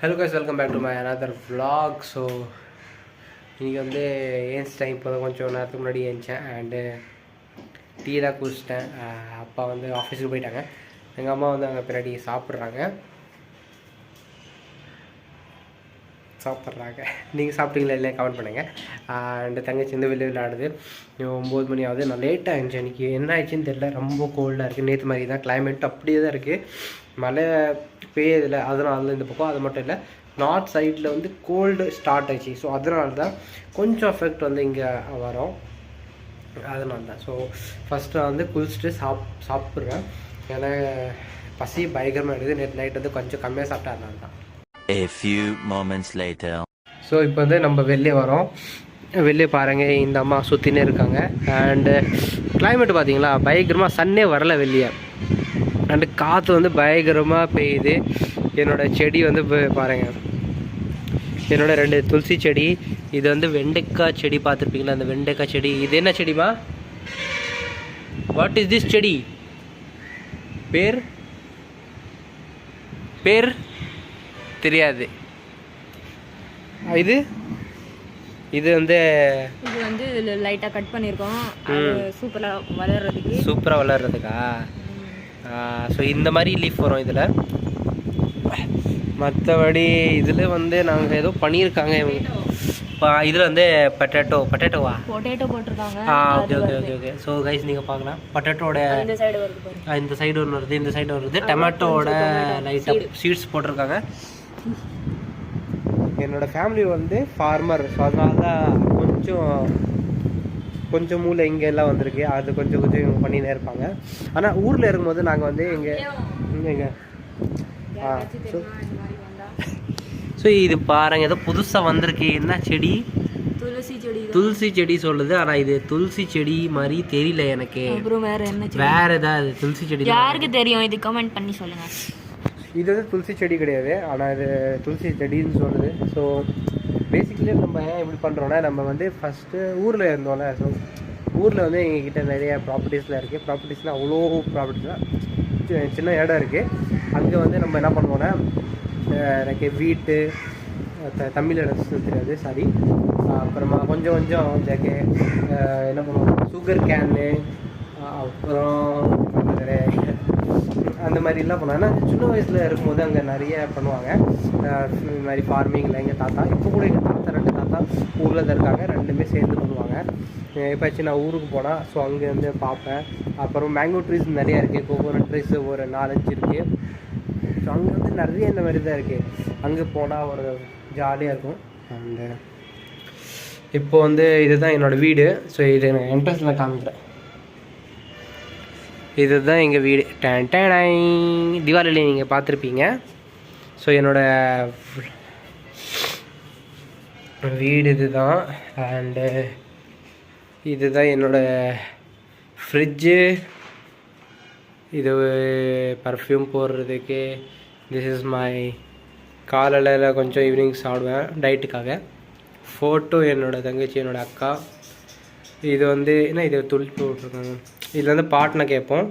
Hello guys, welcome back to my another vlog. So இன்றைக்கி வந்து ஏன்ஸ் time இப்போ தான் கொஞ்சம் நேரத்துக்கு முன்னாடி ஏன்ச்சேன் அண்டு டீ தான் குடிச்சிட்டேன். அப்பா வந்து ஆஃபீஸுக்கு போயிட்டாங்க. எங்கள் அம்மா வந்து அங்கே பின்னாடி சாப்பிட்றாங்க. நீங்கள் சாப்பிட்டீங்களா இல்லையா கமெண்ட் பண்ணுங்கள். அண்டு தங்கச்சி வந்து வெளியே விளையாடுது. 9 மணி ஆகுது. நான் லேட்டாக இருந்துச்சு. இன்றைக்கி என்ன ஆயிடுச்சுன்னு தெரியல. ரொம்ப கோல்டாக இருக்குது. நேற்று மாதிரி தான் கிளைமேட் அப்படியே தான் இருக்குது. மழை பெய்யதில்லை. அதனால இந்த பக்கம் அது மட்டும் இல்லை, நார்த் சைடில் வந்து கோல்டு ஸ்டார்ட் ஆச்சு. ஸோ அதனால தான் கொஞ்சம் எஃபெக்ட் வந்து இங்கே வரும். அதனால தான். ஸோ ஃபஸ்ட்டு வந்து குளிச்சுட்டு சாப்பிட்றேன். ஏன்னா பசி பயங்கரமாக இருக்குது. நேற்று நைட் வந்து கொஞ்சம் கம்மியாக சாப்பிட்டேன். அதனால தான். A few moments later. So இப்போ வந்து நம்ம வெளியே வரோம். வெளியே பாருங்கள், இந்த அம்மா சுற்றினே இருக்காங்க. அண்டு கிளைமேட்டு பார்த்தீங்களா, பயங்கரமாக சன்னே வரல வெளியே. அண்டு காற்று வந்து பயங்கரமாக பெய்யுது. என்னோடய செடி வந்து பாருங்கள், என்னோட 2 துளசி செடி. இது வந்து வெண்டைக்காய் செடி பார்த்துருப்பீங்களா, அந்த வெண்டைக்காய் செடி. இது என்ன செடிமா? வாட் இஸ் திஸ் செடி? பேர் தெரியாது. இது வந்து லைட்டாக கட் பண்ணியிருக்கோம். சூப்பராக வளர்றதுக்கா? ஸோ இந்த மாதிரி லீஃப் வரும் இதில். மற்றபடி இதில் வந்து நாங்கள் ஏதோ பண்ணியிருக்காங்க. இதில் வந்து பொட்டேட்டோவா போட்டிருக்காங்க. ஓகே. ஸோ கைஸ் நீங்கள் பார்க்கலாம், பொட்டேட்டோட இந்த சைடு ஒன்று வருது, இந்த சைடு வருது. டொமேட்டோட லைட்டாக சீட்ஸ் போட்டிருக்காங்க. என்னோடய ஃபேமிலி வந்து ஃபார்மர். ஸோ அதனால தான் கொஞ்சம் மூளை இங்கே எல்லாம் வந்திருக்கு. அது கொஞ்சம் இவங்க பண்ணினே இருப்பாங்க. ஆனால் ஊரில் இருக்கும்போது நாங்கள் வந்து எங்கே ஸோ இது பாருங்கள், ஏதோ புதுசாக வந்திருக்கு. என்ன செடி? துளசி செடி சொல்லுது. ஆனால் இது துளசி செடி மாதிரி தெரியல எனக்கு. வேற ஏதாவது துளசி செடி யாருக்கு தெரியும்? இது கமெண்ட் பண்ணி சொல்லுங்கள். இது வந்து துளசி செடி கிடையாது, ஆனால் இது துளசி செடின்னு சொல்லுது. ஸோ பேசிக்கலி நம்ம ஏன் இப்படி பண்ணுறோன்னா, நம்ம வந்து ஃபஸ்ட்டு ஊரில் இருந்தோம்ல. ஸோ ஊரில் வந்து எங்ககிட்ட நிறைய ப்ராப்பர்ட்டிஸ்லாம் இருக்குது. ப்ராப்பர்ட்டிஸ்லாம் அவ்வளோ ப்ராப்பர்ட்டிஸ்லாம் சின்ன இடம் இருக்குது. அங்கே வந்து நம்ம என்ன பண்ணுவோன்னா, எனக்கு வீட்டு தமிழ் இடம் தெரியாது, சாரி. அப்புறமா கொஞ்சம் என்ன பண்ணுவோம், சுகர் கேனு, அப்புறம் அந்த மாதிரிலாம் பண்ணுவாங்க. ஏன்னா சின்ன வயசில் இருக்கும்போது அங்கே நிறைய பண்ணுவாங்க. இந்த மாதிரி ஃபார்மிங்கில் எங்கள் தாத்தா, இப்போ கூட எங்கள் தாத்தா 2 தாத்தா ஊரில் தான் இருக்காங்க. 2மே சேர்ந்து பண்ணுவாங்க. எப்போச்சு நான் ஊருக்கு போனால் ஸோ அங்கே வந்து பார்ப்பேன். அப்புறம் மேங்கோ ட்ரீஸ் நிறையா இருக்குது. கோகோனட் ட்ரீஸ் ஒரு 4-5 இருக்குது. ஸோ அங்கே வந்து நிறைய இந்த மாதிரி தான் இருக்குது. அங்கே போனால் ஒரு ஜாலியாக இருக்கும். அண்டு இப்போ வந்து இதுதான் என்னோடய வீடு. ஸோ இது நான் என்ட்ரன்ஸில் காமிக்கிறேன். இதுதான் எங்கள் வீடு. தீபாவளியில் நீங்கள் பார்த்துருப்பீங்க. ஸோ என்னோடய வீடு இதுதான். அண்டு இதுதான் என்னோடய ஃப்ரிட்ஜு. இது பர்ஃப்யூம் போடுறதுக்கு. திஸ் இஸ் மை காலையில் கொஞ்சம் ஈவினிங் சாப்பிடுவேன் டயட்டுக்காக. ஃபோட்டோ என்னோடய தங்கச்சி, என்னோடய அக்கா. இது வந்து என்ன, இது துளி போட்டிருக்காங்க. இதில் வந்து பாட்டுனா கேட்போம்.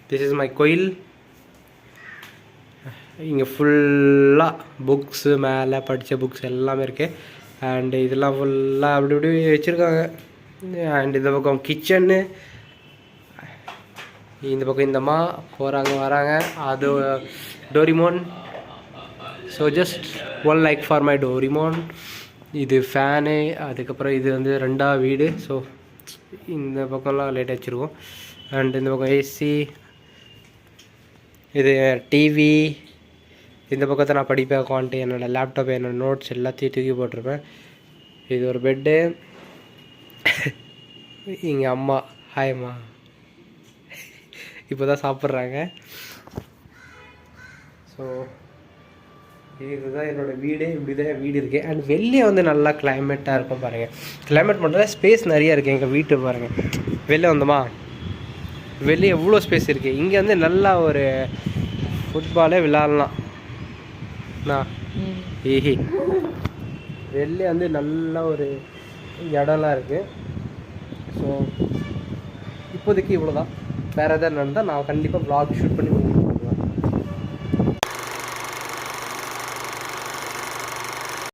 திஸ் இஸ் மை கோயில். இங்கே ஃபுல்லாக புக்ஸு, மேலே படித்த புக்ஸ் எல்லாமே இருக்குது. அண்டு இதெல்லாம் ஃபுல்லாக அப்படி இப்படி வச்சுருக்காங்க. அண்ட் இந்த பக்கம் கிச்சன்னு, இந்த பக்கம் இந்தம்மா போகிறாங்க வராங்க. அது Doraemon. So just 1 like for my Doraemon. இது ஃபேனு. அதுக்கப்புறம் இது வந்து 2ஆவது வீடு. ஸோ இந்த பக்கம்லாம் லைட் வச்சுருக்கோம். அண்ட் இந்த பக்கம் ஏசி, இது டிவி. இந்த பக்கத்தை நான் படிப்பேன் உட்காந்துட்டு. என்னோடய லேப்டாப், என்னோடய நோட்ஸ் எல்லாத்தையும் தூக்கி போட்டிருப்பேன். இது ஒரு பெட்டு. எங்கள் அம்மா, ஹாய்ம்மா, இப்போ தான் சாப்பிட்றாங்க. ஸோ இதுதான் என்னோடய வீடு. இப்படி தான் வீடு இருக்குது. அண்ட் வெளியே வந்து நல்லா கிளைமேட்டாக இருக்கும் பாருங்கள். கிளைமேட் மட்டும் ஸ்பேஸ் நிறையா இருக்குது. எங்கள் வீட்டு பாருங்கள், வெளியே வந்தோமா, வெளியே எவ்வளோ ஸ்பேஸ் இருக்குது. இங்கே வந்து நல்லா ஒரு ஃபுட்பாலே விளாட்லாம். வெளியே வந்து நல்ல ஒரு இடம்லாம் இருக்குது. ஸோ இப்போதைக்கு இவ்வளோ தான். வேறு எதாவது நடந்தால் நான் கண்டிப்பாக vlog ஷூட் பண்ணி